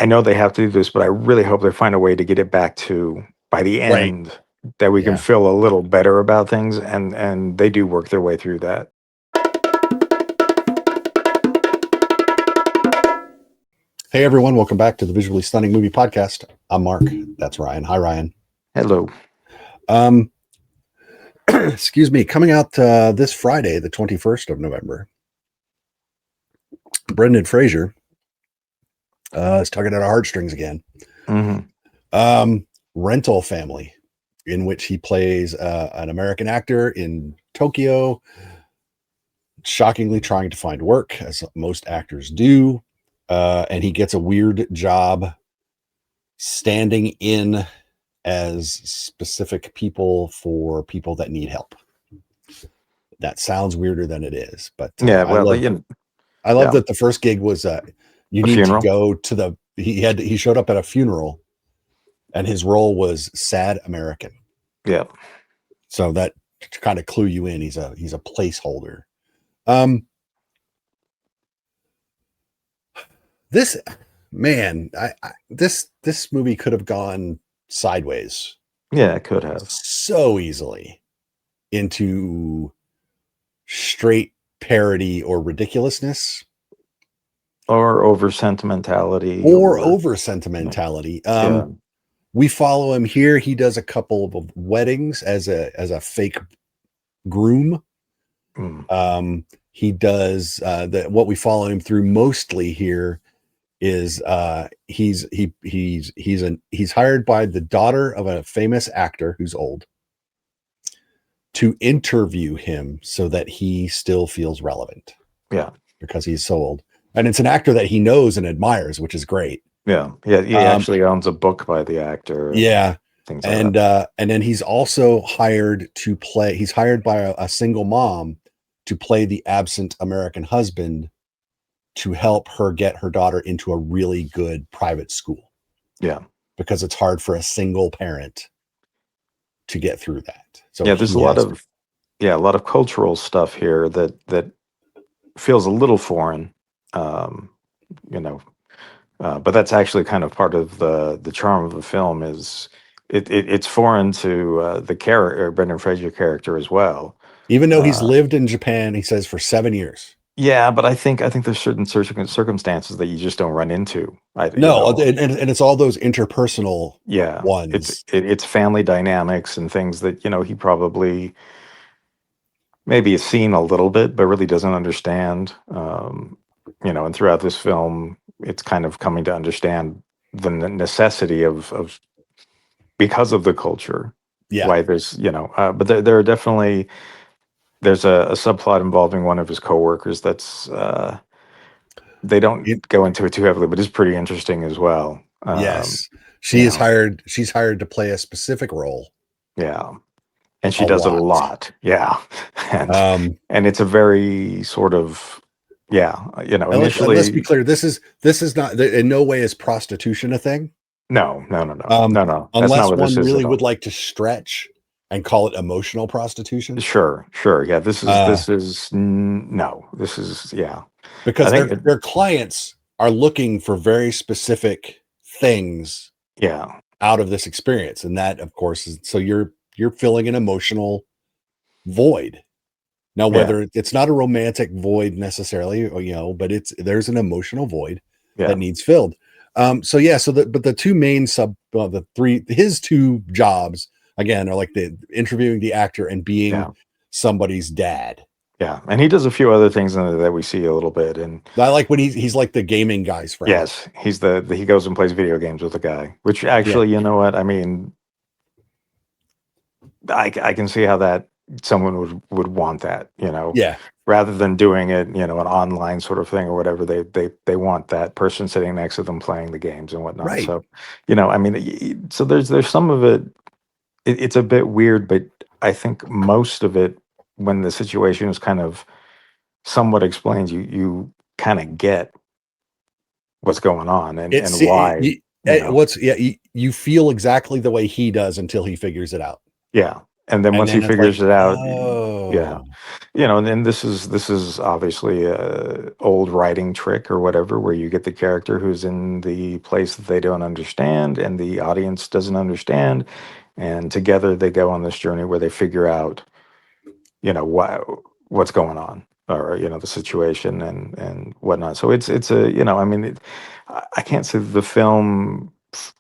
I know they have to do this, but I really hope they find a way to get it back to by the Right. end that we can Yeah. feel a little better about things, and they do work their way through that. Hey everyone, welcome back to the Visually Stunning Movie Podcast. I'm Mark. That's Ryan. Hi Ryan. Hello. Um, excuse me. Coming out this Friday, the 21st of November. Brendan Fraser is tugging at our heartstrings again. Mm-hmm. Rental Family, in which he plays an American actor in Tokyo, shockingly trying to find work, as most actors do. And he gets a weird job standing in as specific people for people that need help. That sounds weirder than it is, but Yeah. I Well, love yeah. that the first gig was you A need to funeral. go to the he showed up at a funeral and his role was sad American. Yeah. So that to kind of clue you in, he's a placeholder. This man, this movie could have gone sideways Yeah. It could have. so easily into straight parody or ridiculousness Or over sentimentality, or or over sentimentality. yeah. We follow him here. He does a couple of weddings as a fake groom. Mm. He does what we follow him through mostly here is he's hired by the daughter of a famous actor who's old to interview him so that he still feels relevant. Yeah. Because he's so old. And it's an actor that he knows and admires, which is great. Yeah. Yeah. He actually owns a book by the actor. Yeah. Things like that. And then he's also hired to play, he's hired by a single mom to play the absent American husband to help her get her daughter into a really good private school. Yeah. Because it's hard for a single parent to get through that. So yeah, there's a lot of cultural stuff here that feels a little foreign. Um, you know, but that's actually kind of part of the charm of the film. Is it's foreign to the character, Brendan Fraser character as well. Even though he's Uh, lived in Japan, he says for 7 years. yeah, but I think there's certain circumstances that you just don't run into. No, and it's all those interpersonal Yeah, ones. it's family dynamics and things that he probably maybe has seen a little bit, but really doesn't understand. And throughout this film, it's kind of coming to understand the necessity of because of the culture. Yeah. Why there's but there are definitely there's a subplot involving one of his coworkers that's they don't go into it too heavily, but it's pretty interesting as well. Yes. She's Yeah, hired to play a specific role. yeah, and she A does it a lot. lot. Yeah, and Um, and it's a very sort of let's initially. be clear. This is not in no way is prostitution a thing. No, no, no, no, no, no. That's not Unless what this one is really at would all. like to stretch and call it emotional prostitution. Sure, sure. Yeah, this is yeah. I Because think their clients are looking for very specific things yeah, out of this experience. And that, of course, is so you're filling an emotional void. Now, yeah, whether it's not a romantic void necessarily, or, but there's an emotional void yeah, that needs filled. So the two main his two jobs again are like the interviewing the actor and being yeah, somebody's dad. yeah. And he does a few other things in there that we see a little bit. And I like when he's like the gaming guy's friend. yes, he's he goes and plays video games with a guy, which Yeah. actually, you know what? I mean, I can see how that someone would want that, Yeah. rather than doing it, an online sort of thing or whatever. They want that person sitting next to them playing the games and whatnot. Right. So, I mean, so there's some of it. It's a bit weird, but I think most of it, when the situation is kind of somewhat explained, you kind of get what's going on and why. You feel exactly the way he does until he figures it out. Yeah. And then And once he then it's like, figures it out, Yeah. Oh, And then this is obviously a old writing trick or whatever, where you get the character who's in the place that they don't understand and the audience doesn't understand, and together they go on this journey where they figure out, what's going on, or the situation and whatnot. So it's a, I mean, I can't say that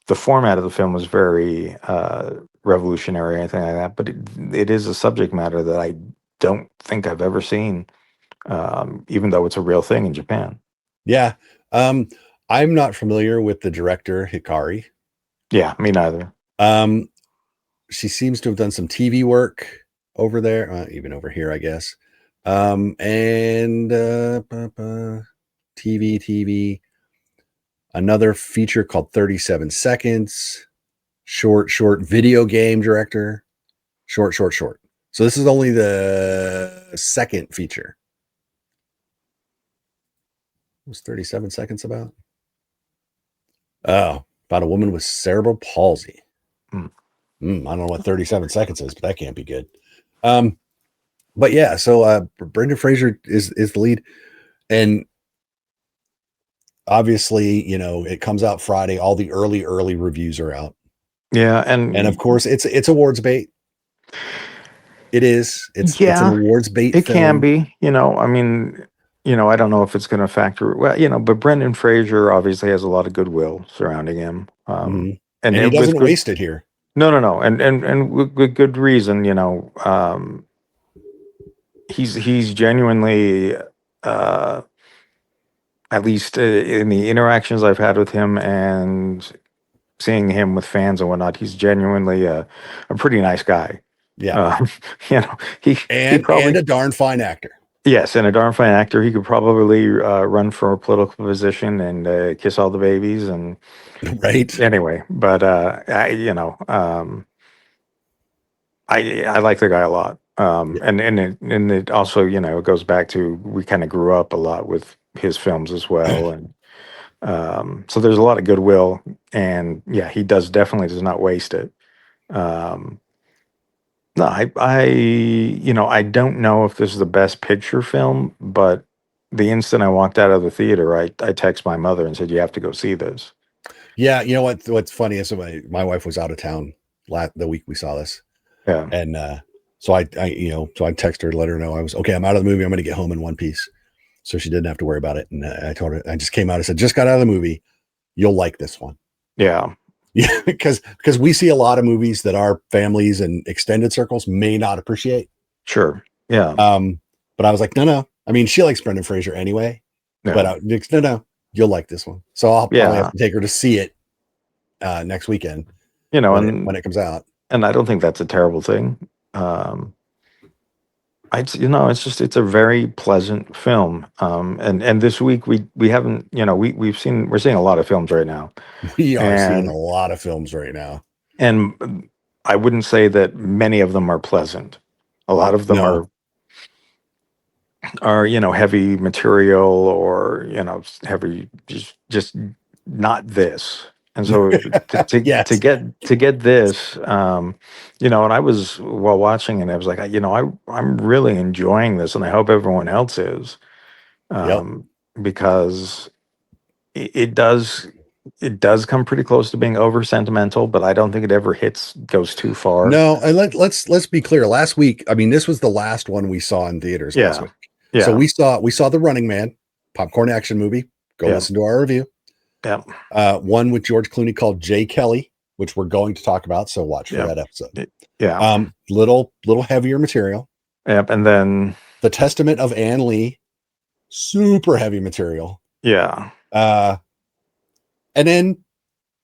the format of the film was very revolutionary or anything like that, but it is a subject matter that I don't think I've ever seen, even though it's a real thing in Japan. yeah. Um, I'm not familiar with the director Hikari. Yeah, me neither. Um, she seems to have done some TV work over there, even over here, I guess. And TV, another feature called 37 Seconds, short video game director, short. So this is only the second feature. What was 37 Seconds about? Oh, about a woman with cerebral palsy. Mm. I don't know what 37 Seconds is, but that can't be good. But yeah, so Brendan Fraser is the lead, and obviously, it comes out Friday. All the early reviews are out, Yeah, and of and course, it's awards bait. It is. It's an yeah, awards bait it can film. be. I mean, I don't know if it's going to factor. Well, but Brendan Fraser obviously has a lot of goodwill surrounding him, Mhm. and And he with doesn't good. waste it here. No, and with good reason. He's genuinely, uh, at least in the interactions I've had with him and seeing him with fans and whatnot, he's genuinely a pretty nice guy. Yeah, Um, you know, he and probably. a darn fine actor. Yes, and a darn fine actor. He could probably run for a political position and kiss all the babies. And Right. anyway, but I like the guy a lot. Yeah. And it also, it goes back to, we kind of grew up a lot with his films as well, and so there's a lot of goodwill. And yeah, he definitely does not waste it. Um, no, I don't know if this is the best picture film, but the instant I walked out of the theater, I text my mother and said, "You have to go see this." Yeah, you know what's funny is my wife was out of town the week we saw this. Yeah, And so I text her to let her know I was okay. I'm out of the movie. I'm going to get home in one piece, so she didn't have to worry about it. And I told her I just came out. I said, just got out of the movie. You'll like this one. yeah, Yeah, because we see a lot of movies that our families and extended circles may not appreciate. sure, yeah, Um, but I was like, no. I mean, she likes Brendan Fraser anyway. But yeah, no, you'll like this one. So I'll probably have yeah. to take her to see it next weekend You know, when and it comes out. and I don't think that's a terrible thing. Um, it's a very pleasant film. And this week we haven't, we're seeing a lot of films right now, We are seeing a and lot of films right now. and I wouldn't say that many of them are pleasant. A lot of them No, are heavy material, or heavy, just not this. And so yes, to get this, and I was, while watching it, I was like, I'm really enjoying this, and I hope everyone else is, yep. um, because it does come pretty close to being over sentimental, but I don't think it ever goes too far. No, and let's be clear. Last week, I mean, this was the last one we saw in theaters last Yeah, week. So yeah, we saw The Running Man, popcorn action movie. Go yeah, listen to our review. yeah, One with George Clooney called Jay Kelly, which we're going to talk about. So watch for yeah, that episode. yeah, Little heavier material. yep, and then The Testament of Anne Lee, super heavy material. yeah, Uh, and then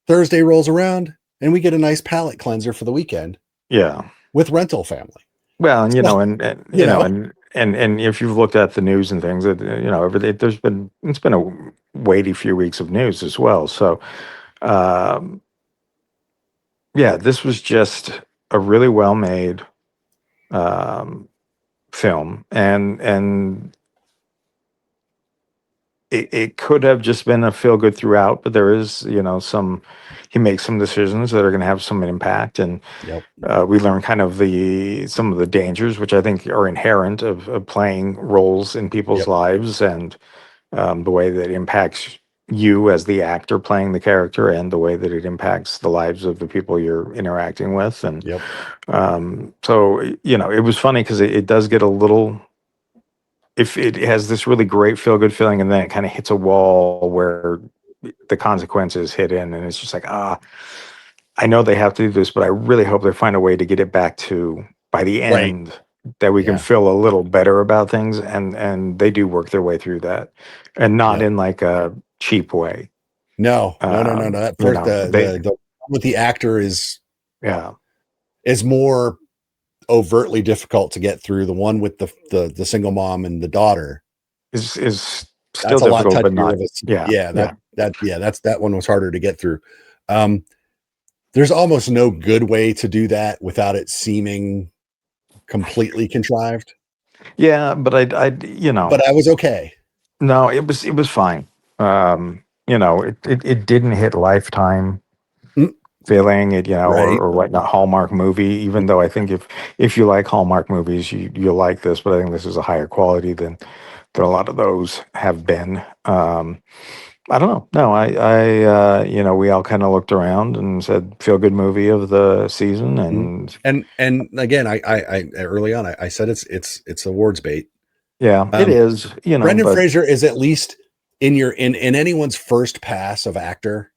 Thursday rolls around and we get a nice palate cleanser for the weekend yeah. with Rental Family. Well, and So, you know, and if you've looked at the news and things, it's been a weighty few weeks of news as well. So, um, yeah, this was just a really well made um, film, and it could have just been a feel good throughout, but there is, he makes some decisions that are going to have some impact, and Yep. we learn kind of some of the dangers, which I think are inherent of playing roles in people's Yep. lives, and the way that it impacts you as the actor playing the character, and the way that it impacts the lives of the people you're interacting with. And Yep. so, it was funny because it does get a little, if it has this really great feel good feeling, and then it kind of hits a wall where the consequences hit in, and it's just like, I know they have to do this, but I really hope they find a way to get it back to, by the Right. end, that we can Yeah. feel a little better about things, and they do work their way through that, and not Yep. in like a cheap way. No. That first the one with the actor Yeah, is more overtly difficult to get through. The one with the single mom and the daughter, is still that's a lot difficult, but touchier not. of a Yeah, yeah, yeah. that one was harder to get through. Um, there's almost no good way to do that without it seeming completely contrived. Yeah, but But I was okay. no, it was fine. It didn't hit Lifetime Mm, feeling it, or right. whatnot, Hallmark movie. Even though I think if you like Hallmark movies, you'll like this, but I think this is a higher quality than a lot of those have been. I don't know. No, we all kind of looked around and said, "Feel good movie of the season," Mm. and And again, I early on I said it's awards bait. yeah, it Um, is. Brendan But Fraser is at least in anyone's first pass of actor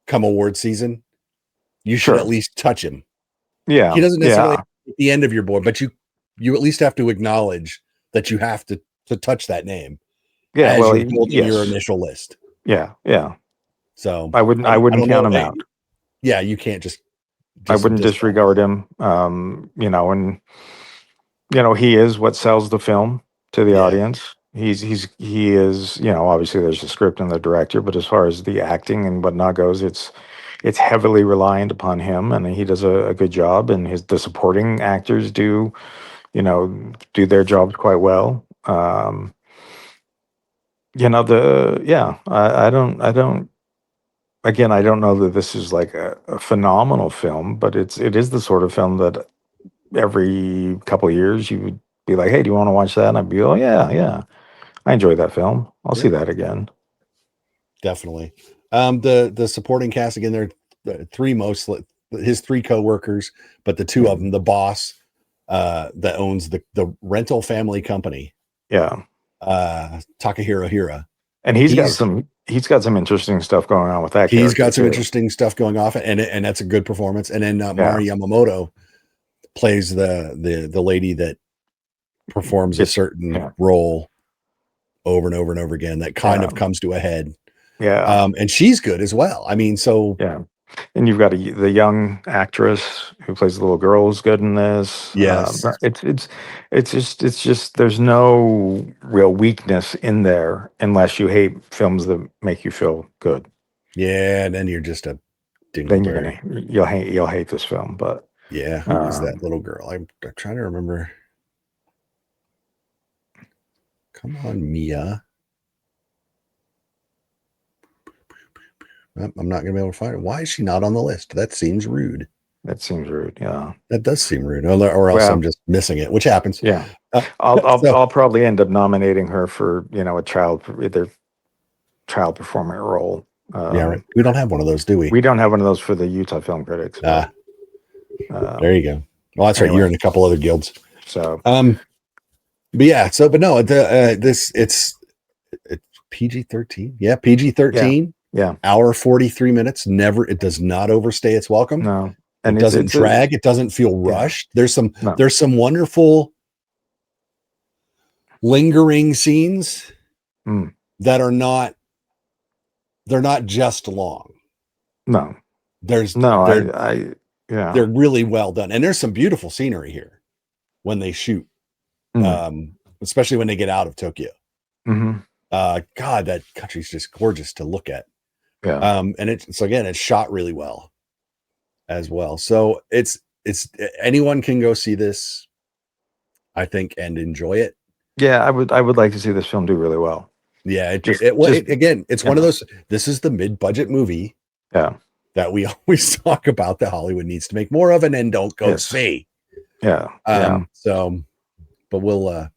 come award season, you should at sure, least touch him. He yeah, doesn't necessarily yeah, have at the end of your board, but you at least have to acknowledge that you have to touch that name yeah. as Well, you're building your yes, initial list. yeah, yeah. So I wouldn't. I I wouldn't don't count know. him out. Yeah, you can't just I wouldn't discount. disregard him. And he is what sells the film to the Yeah, audience. He is, obviously there's the script and the director, but as far as the acting and whatnot goes, it's heavily reliant upon him, and he does a good job, and the supporting actors do their jobs quite well. I don't, again, I don't know that this is like a phenomenal film, but it is the sort of film that every couple of years you would be like, "Hey, do you want to watch that?" And I'd be, "Oh yeah, yeah, I enjoyed that film. I'll see yeah, that again." definitely. The supporting cast again, they're the three his three coworkers, but the two of Mm, them, the boss that owns the rental family company, yeah, Takahiro Hira. and He's he's got some interesting stuff going on with that he's character got some too. interesting stuff going off, and that's a good performance. And then Yeah, Mari Yamamoto plays the lady that performs a it, certain yeah, role over and over and over again that kind yeah, of comes to a head. yeah, And she's good as well. I mean, so yeah. And you've got the young actress who plays the little girl who's good in this. yes, It's just there's no real weakness in there unless you hate films that make you feel good. yeah, and then you're just a Then dingleberry. you'll hate this film. But Yeah, who is that um, little girl? I'm trying to remember. Come on, Mia. I'm not going to be able to find her. Why is she not on the list? That seems rude. that seems rude. Yeah. That does seem rude, or else I'm Well, just missing it, which happens. yeah. Uh, I'll I'll so I'll probably end up nominating her for either child performing role. yeah, right. We don't have one of those, do we? We don't have one of those for the Utah Film Critics, but Ah, there um, you go. Well, that's right. anyway. You're in a couple other guilds. So Um, but yeah. But no, it's PG-13. Yeah, yeah, PG-13. yeah, Hour 43 minutes. Never. It does not overstay its welcome. no, It and it's doesn't it's a drag. It doesn't feel yeah, rushed. There's no, some wonderful lingering scenes mm, that are not they're not just long. no, There's no. they're Yeah, they're really well done. And there's some beautiful scenery here when they shoot. mm, Especially when they get out of Tokyo. hmm, God, that country's just gorgeous to look at. yeah, And it's shot really well as well. So it's anyone can go see this, I think, and enjoy it. yeah. I would like to see this film do really well. Yeah, Just again, it's you one of know, those. This is the mid-budget movie yeah, that we always talk about that Hollywood needs to make more of, and then don't go yes, see. yeah, yeah. So, but we'll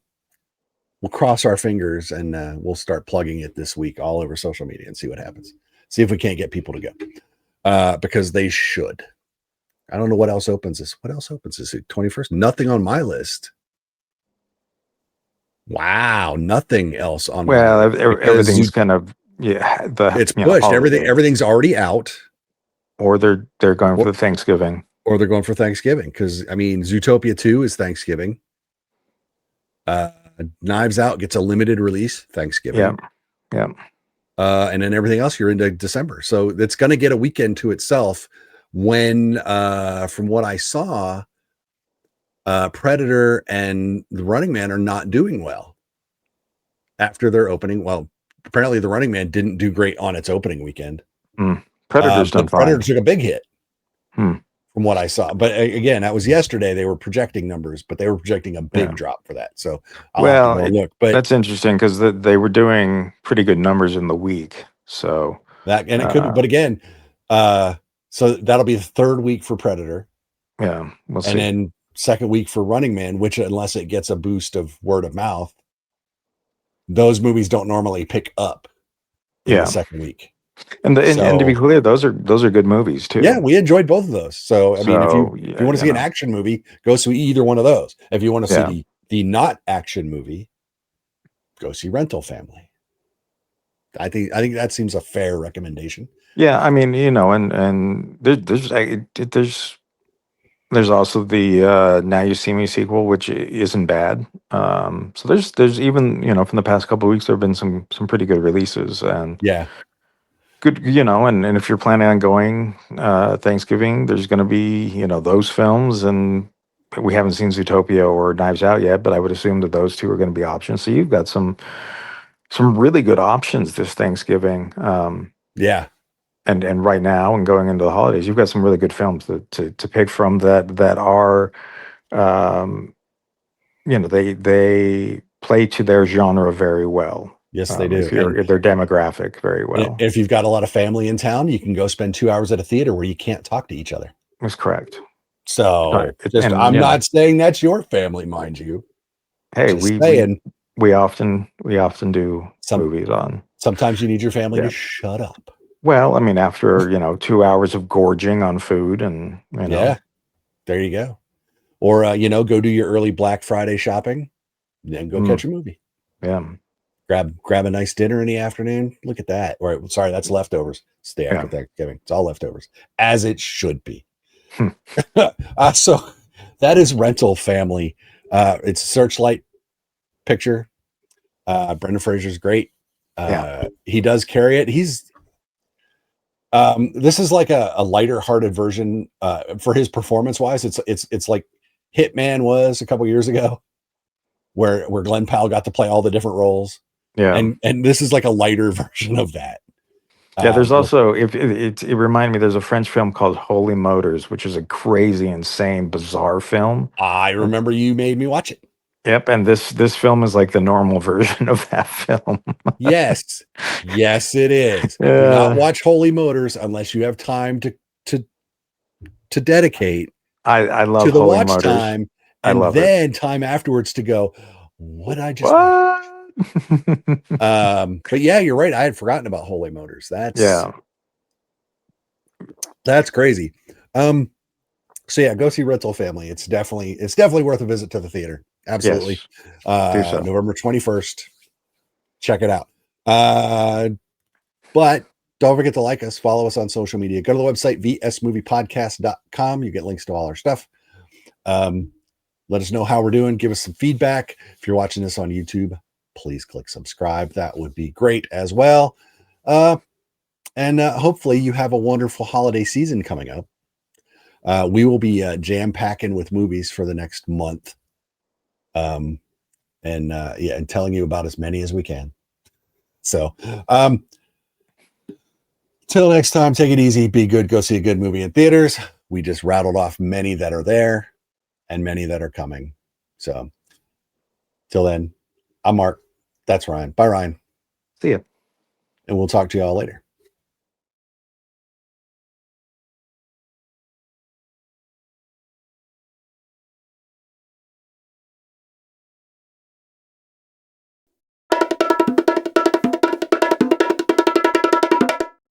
cross our fingers and we'll start plugging it this week all over social media and see what happens. See if we can't get people to go because they should. I don't know what else opens this. What else opens this 21st? Nothing on my list. Wow, nothing else on my Well, list because everything's kind of it's pushed. holiday, Everything's already out, or they're going for or, the Thanksgiving. or they're going for Thanksgiving. Because I mean, Zootopia 2 is Thanksgiving. Uh, Knives Out gets a limited release Yeah, Thanksgiving. yeah, And then everything else you're into December. So it's going to get a weekend to itself when, from what I saw, Predator and The Running Man are not doing well after their opening. Well, apparently The Running Man didn't do great on its opening weekend. Predator's done But Predator fine. took a big hit Hmm. from what I saw. But again, that was yesterday. They were projecting numbers, but they were projecting a big Yeah. drop for that. So I'll have to Well, go and look. But that's interesting because they were doing pretty good numbers in the week. So, that, and it could, uh, but again, so that'll be the third week for Predator. yeah, we'll And see. then second week for Running Man, which unless it gets a boost of word of mouth, those movies don't normally pick up in the Yeah, second week. and to be So clear, those are good movies yeah, too. we enjoyed both of those. So I mean, if So you yeah, want to see an action movie, go see either one of those. If you want to see yeah, the not action movie, go see Rental Family. I think that seems a fair recommendation. yeah. I mean, and there's also the Now You See Me sequel, which isn't bad. So there's even from the past couple of weeks there have been some pretty good releases and Yeah. good and if you're planning on going Thanksgiving, there's going to be those films, and we haven't seen Zootopia or Knives Out yet, but I would assume that those two are going to be options. So you've got some really good options this Thanksgiving. Yeah. And right now and going into the holidays, you've got some really good films to pick from that are um, they play to their genre very well. Yes, they do. If you're their demographic very And well. if you've got a lot of family in town, you can go spend 2 hours at a theater where you can't talk to each other. That's correct. Right. So And I'm not saying that's your family, mind you. hey, Just we we saying we often we often do some movies on. sometimes you need your family to Yeah. shut up. Well, I mean, after 2 hours of gorging on food, and Yeah, there you go. Or go do your early Black Friday shopping, then go mm, catch a movie. yeah, Grab a nice dinner in the afternoon. Look at that. Or sorry, that's leftovers. It's the day after yeah. Thanksgiving. It's all leftovers, as it should be. Hmm. So that is Rental Family. It's a Searchlight picture. Brendan Fraser's great. Yeah. He does carry it. This is like a lighter hearted version for his performance wise. It's like Hitman was a couple years ago, where Glenn Powell got to play all the different roles, Yeah. and this is like a lighter version of that. Yeah, there's also if it reminded me, there's a French film called Holy Motors, which is a crazy, insane, bizarre film. I remember you made me watch it. Yep, and this film is like the normal version of that film. Yes, it is. Do not Yeah, watch Holy Motors unless you have time to dedicate I to love the Holy watch Motors. time, I and love it. then time afterwards to go, what did I just watch? What? But yeah, you're right. I had forgotten about Holy Motors. Yeah. That's crazy. So yeah, go see Rental Family. It's definitely worth a visit to the theater. Absolutely. Yes. Do so. November 21st. Check it out. But don't forget to like us, follow us on social media. Go to the website vsmoviepodcast.com. You get links to all our stuff. Let us know how we're doing. Give us some feedback. If you're watching this on YouTube, please click subscribe. That would be great as well. And hopefully you have a wonderful holiday season coming up. We will be jam packing with movies for the next month. And telling you about as many as we can. So, till next time, take it easy, be good, go see a good movie in theaters. We just rattled off many that are there and many that are coming. So, till then, I'm Mark. That's Ryan. Bye, Ryan. See ya. And we'll talk to y'all later.